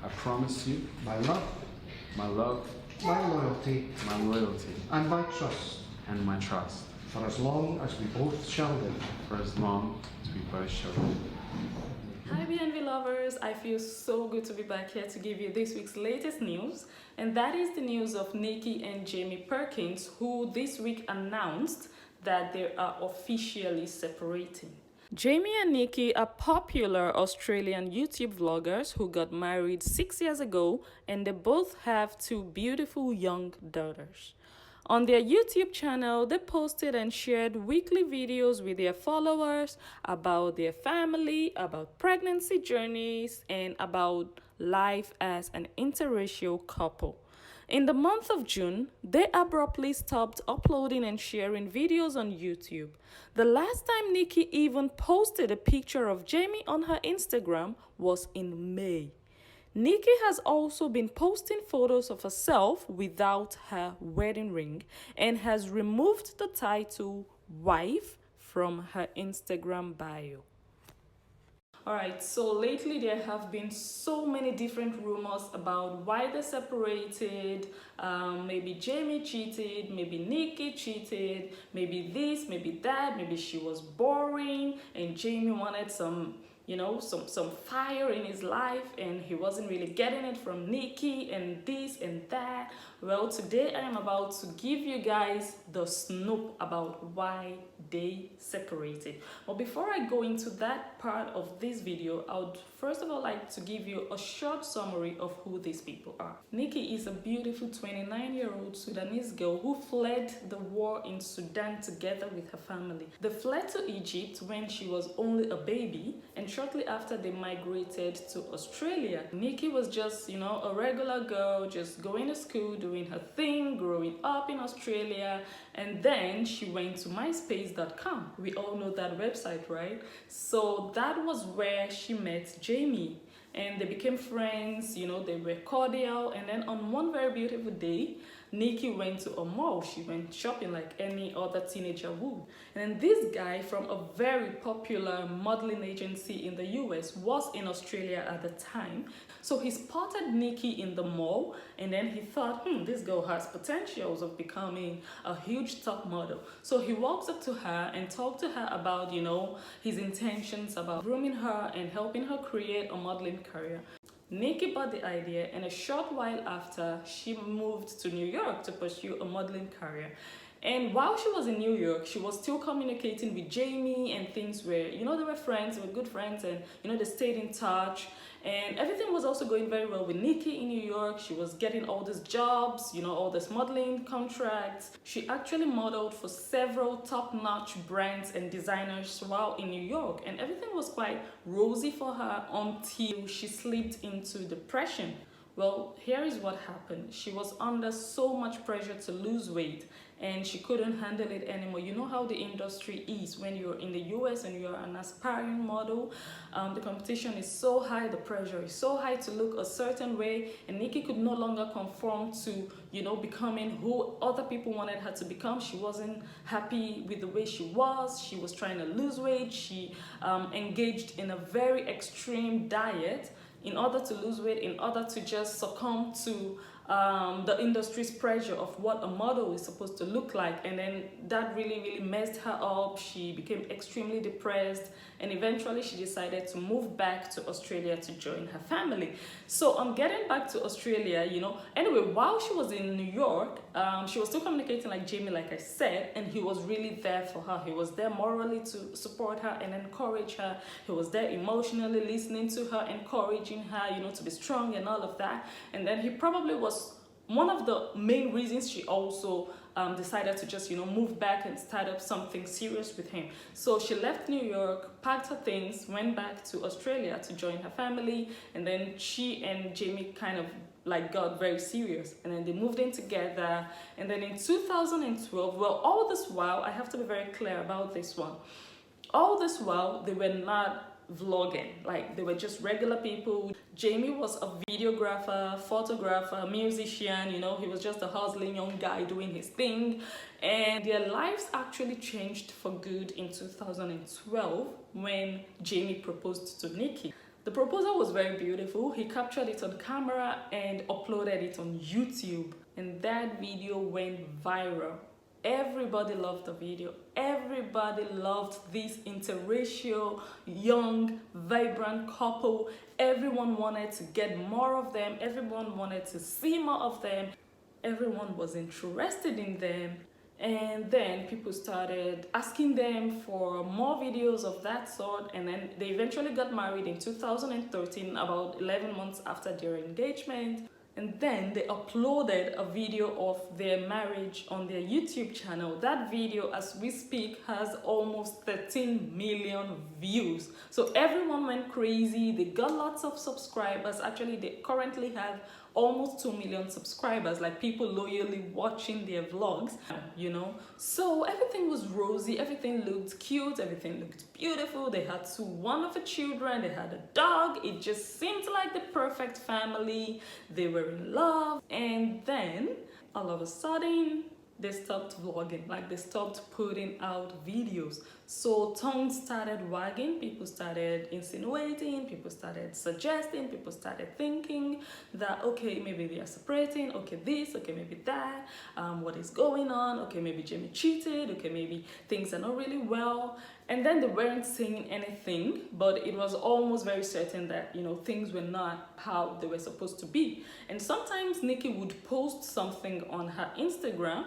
I promise you my love, my love, my loyalty, and my trust, my trust, for as long as we both shall live. for as long as we both shall live. Hi BNV lovers, I feel so good to be back here to give you this week's latest news, and that is the news of Nicki and Jamie Perkins, who this week announced that they are officially separating. Jamie and Nicki are popular Australian YouTube vloggers who got married 6 years ago, and they both have two beautiful young daughters. On their YouTube channel, they posted and shared weekly videos with their followers about their family, about pregnancy journeys, and about life as an interracial couple. In the month of June, they abruptly stopped uploading and sharing videos on YouTube. The last time Nicki even posted a picture of Jamie on her Instagram was in May. Nicki has also been posting photos of herself without her wedding ring and has removed the title wife from her Instagram bio. Alright, so lately there have been so many different rumors about why they separated. Maybe Jamie cheated, maybe Nicki cheated, maybe this, maybe that, maybe she was boring and Jamie wanted some fire in his life and he wasn't really getting it from Nicki and this and that. Well, today I am about to give you guys the snoop about why they separated. But before I go into that part of this video, I would first of all like to give you a short summary of who these people are. Nicki is a beautiful 29-year-old Sudanese girl who fled the war in Sudan together with her family. They fled to Egypt when she was only a baby, and shortly after they migrated to Australia. Nicki was just, a regular girl, just going to school, doing her thing, growing up in Australia, and then she went to MySpace.com. We all know that website, right? So that was where she met Jamie, and they became friends, they were cordial, and then on one very beautiful day, Nicki went to a mall. She went shopping like any other teenager would. And this guy from a very popular modeling agency in the US was in Australia at the time. So he spotted Nicki in the mall, and then he thought, this girl has potentials of becoming a huge top model. So he walks up to her and talked to her about, his intentions about grooming her and helping her create a modeling career. Nicki bought the idea, and a short while after, she moved to New York to pursue a modeling career. And while she was in New York, she was still communicating with Jamie, and things were, they were friends, they were good friends, and, they stayed in touch. And everything was also going very well with Nicki in New York. She was getting all these jobs, all these modeling contracts. She actually modeled for several top-notch brands and designers while in New York. And everything was quite rosy for her until she slipped into depression. Well, here is what happened. She was under so much pressure to lose weight, and she couldn't handle it anymore. You know how the industry is when you're in the US and you're an aspiring model. The competition is so high, the pressure is so high to look a certain way, and Nicki could no longer conform to, becoming who other people wanted her to become. She wasn't happy with the way she was. She was trying to lose weight. She engaged in a very extreme diet in order to lose weight, in order to just succumb to the industry's pressure of what a model is supposed to look like. And then that really messed her up. She became extremely depressed, and eventually she decided to move back to Australia to join her family. So I'm getting back to Australia, anyway, while she was in New York, she was still communicating like Jamie, like I said, and he was really there for her. He was there morally to support her and encourage her. He was there emotionally, listening to her, encouraging her, to be strong and all of that. And then he probably was one of the main reasons she also decided to just, move back and start up something serious with him. So she left New York, packed her things, went back to Australia to join her family, and then she and Jamie kind of got very serious, and then they moved in together. And then in 2012, well, all this while, I have to be very clear about this one, all this while they were not vlogging, they were just regular people. Jamie was a videographer, photographer, musician, he was just a hustling young guy doing his thing, and their lives actually changed for good in 2012 when Jamie proposed to Nicki. The proposal was very beautiful. He captured it on camera and uploaded it on YouTube, and that video went viral. Everybody loved the video. Everybody loved this interracial, young, vibrant couple. Everyone wanted to get more of them. Everyone wanted to see more of them. Everyone was interested in them. And then people started asking them for more videos of that sort, and then they eventually got married in 2013, about 11 months after their engagement. And then they uploaded a video of their marriage on their YouTube channel. That video, as we speak, has almost 13 million views. So everyone went crazy. They got lots of subscribers. Actually, they currently have almost 2 million subscribers, like people loyally watching their vlogs, you know. So everything was rosy, everything looked cute, everything looked beautiful. They had 2 wonderful children, they had a dog. It just seemed like the perfect family. They were in love. And then all of a sudden they stopped vlogging, like they stopped putting out videos. So tongues started wagging, people started insinuating, people started suggesting, people started thinking that, okay, maybe they are separating, okay, this, okay, maybe that, what is going on, okay, maybe Jamie cheated, okay, maybe things are not really well. And then they weren't saying anything, but it was almost very certain that, you know, things were not how they were supposed to be. And sometimes Nikki would post something on her Instagram,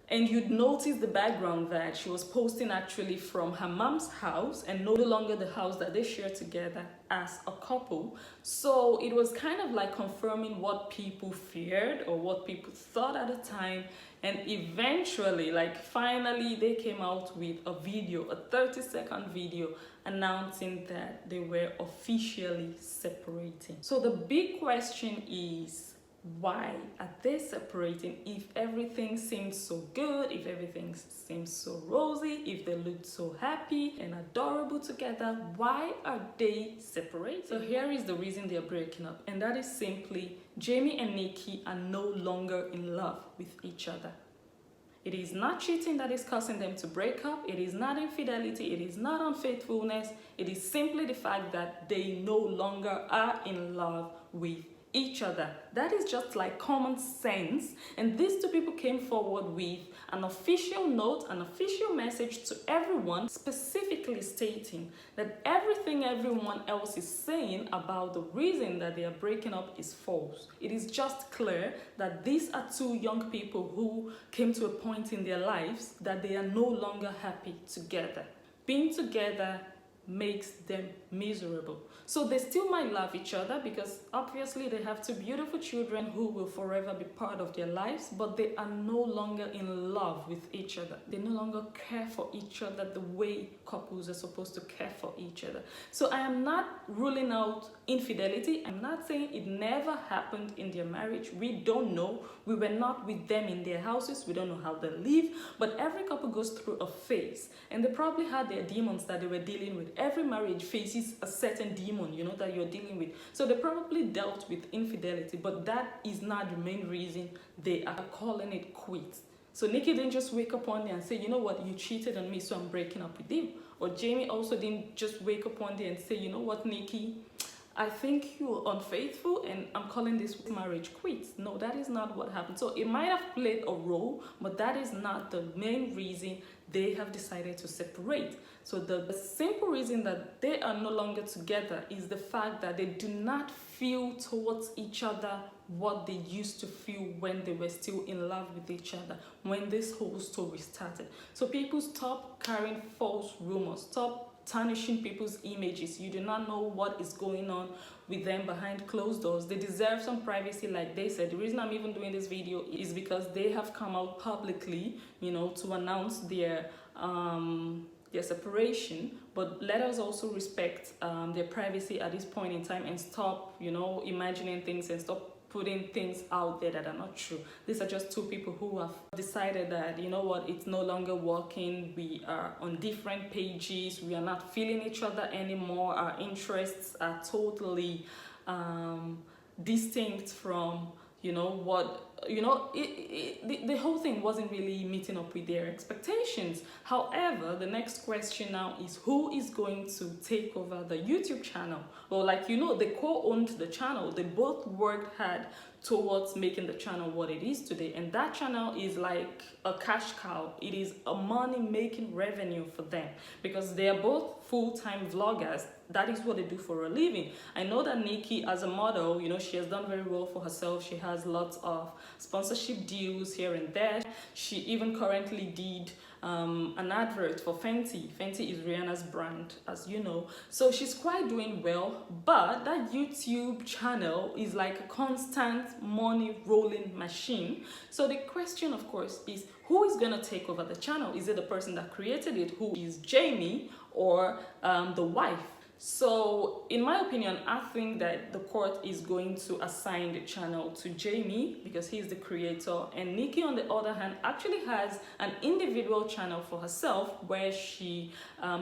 and you'd notice the background that she was posting actually from her mom's house and no longer the house that they share together as a couple. So it was kind of like confirming what people feared or what people thought at the time. And eventually, like finally, they came out with a video, a 30-second video announcing that they were officially separating. So the big question is, why are they separating if everything seems so good, if everything seems so rosy, if they look so happy and adorable together? Why are they separating? So here is the reason they are breaking up, and that is simply Jamie and Nikki are no longer in love with each other. It is not cheating that is causing them to break up. It is not infidelity. It is not unfaithfulness. It is simply the fact that they no longer are in love with each other. That is just like common sense. And these 2 people came forward with an official note, an official message to everyone, specifically stating that everything everyone else is saying about the reason that they are breaking up is false. It is just clear that these are 2 young people who came to a point in their lives that they are no longer happy together. Being together makes them miserable. So they still might love each other because obviously they have 2 beautiful children who will forever be part of their lives, but they are no longer in love with each other. They no longer care for each other the way couples are supposed to care for each other. So I am not ruling out infidelity. I'm not saying it never happened in their marriage. We don't know. We were not with them in their houses. We don't know how they live. But every couple goes through a phase, and they probably had their demons that they were dealing with. Every marriage faces a certain demon, you know, that you're dealing with. So they probably dealt with infidelity, but that is not the main reason they are calling it quits. So Nikki didn't just wake up one day and say, you know what, you cheated on me, so I'm breaking up with you. Or Jamie also didn't just wake up one day and say, you know what, Nikki, I think you're unfaithful and I'm calling this marriage quits. No, that is not what happened. So it might have played a role, but that is not the main reason they have decided to separate. So the simple reason that they are no longer together is the fact that they do not feel towards each other what they used to feel when they were still in love with each other, when this whole story started. So people stop carrying false rumors, stop tarnishing people's images. You do not know what is going on with them behind closed doors. They deserve some privacy, like they said. The reason I'm even doing this video is because they have come out publicly, you know, to announce their separation. But let us also respect their privacy at this point in time and stop, you know, imagining things and stop putting things out there that are not true. These are just 2 people who have decided that, you know what, it's no longer working. We are on different pages. We are not feeling each other anymore. Our interests are totally distinct from, you know, what you know, the whole thing wasn't really meeting up with their expectations. However, the next question now is, who is going to take over the YouTube channel? Well, like, you know, they co-owned the channel. They both worked hard towards making the channel what it is today, and that channel is like a cash cow. It is a money making revenue for them because they are both full-time vloggers. That is what they do for a living. I know that Nikki, as a model, you know, she has done very well for herself. She has lots of sponsorship deals here and there. She even currently did an advert for Fenty. Fenty is Rihanna's brand, as you know. So she's quite doing well, but that YouTube channel is like a constant money rolling machine. So the question, of course, is who is gonna take over the channel? Is it the person that created it, who is Jamie, or the wife? So in my opinion, I think that the court is going to assign the channel to Jamie because he's the creator, and Nikki, on the other hand, actually has an individual channel for herself where she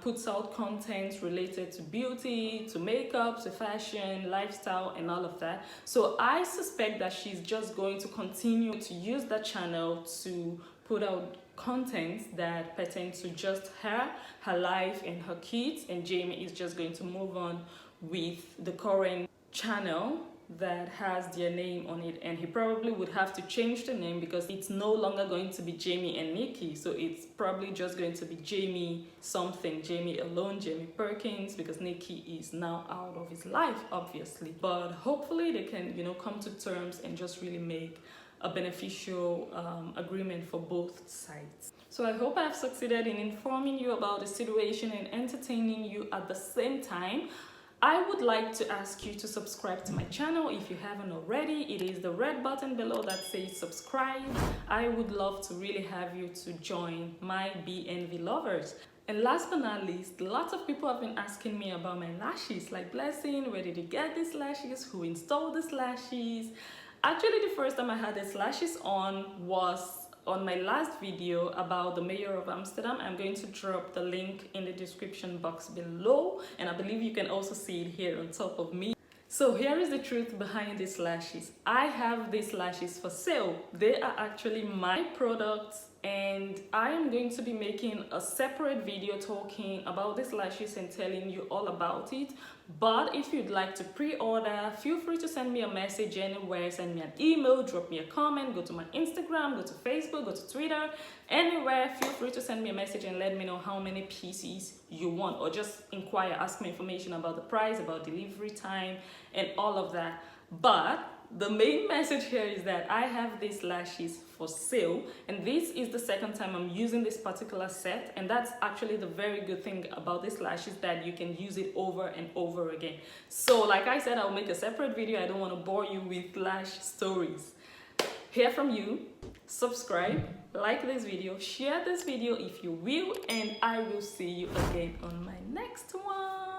puts out content related to beauty, to makeup, to fashion, lifestyle, and all of that. So I suspect that she's just going to continue to use that channel to put out content that pertain to just her life, and her kids, and Jamie is just going to move on with the current channel that has their name on it, and he probably would have to change the name because it's no longer going to be Jamie and Nikki. So it's probably just going to be Jamie something, Jamie alone, Jamie Perkins, because Nikki is now out of his life, obviously. But hopefully they can, you know, come to terms and just really make a beneficial agreement for both sides. So I hope I've succeeded in informing you about the situation and entertaining you at the same time. I would like to ask you to subscribe to my channel if you haven't already. It is the red button below that says subscribe. I would love to really have you to join my BNV lovers. And last but not least, lots of people have been asking me about my lashes, like, Blessing, where did you get these lashes? Who installed these lashes? Actually, the first time I had these lashes on was on my last video about the mayor of Amsterdam. I'm going to drop the link in the description box below, and I believe you can also see it here on top of me. So here is the truth behind these lashes. I have these lashes for sale. They are actually my products, and I am going to be making a separate video talking about these lashes and telling you all about it. But if you'd like to pre-order, feel free to send me a message anywhere. Send me an email, drop me a comment, go to my Instagram, go to Facebook, go to Twitter, anywhere. Feel free to send me a message and let me know how many pieces you want, or just inquire, ask me information about the price, about delivery time, and all of that. But the main message here is that I have these lashes for sale, and this is the second time I'm using this particular set, and that's actually the very good thing about these lashes, that you can use it over and over again. So like I said, I'll make a separate video. I don't want to bore you with lash stories. Hear from you, subscribe, like this video, share this video if you will, and I will see you again on my next one.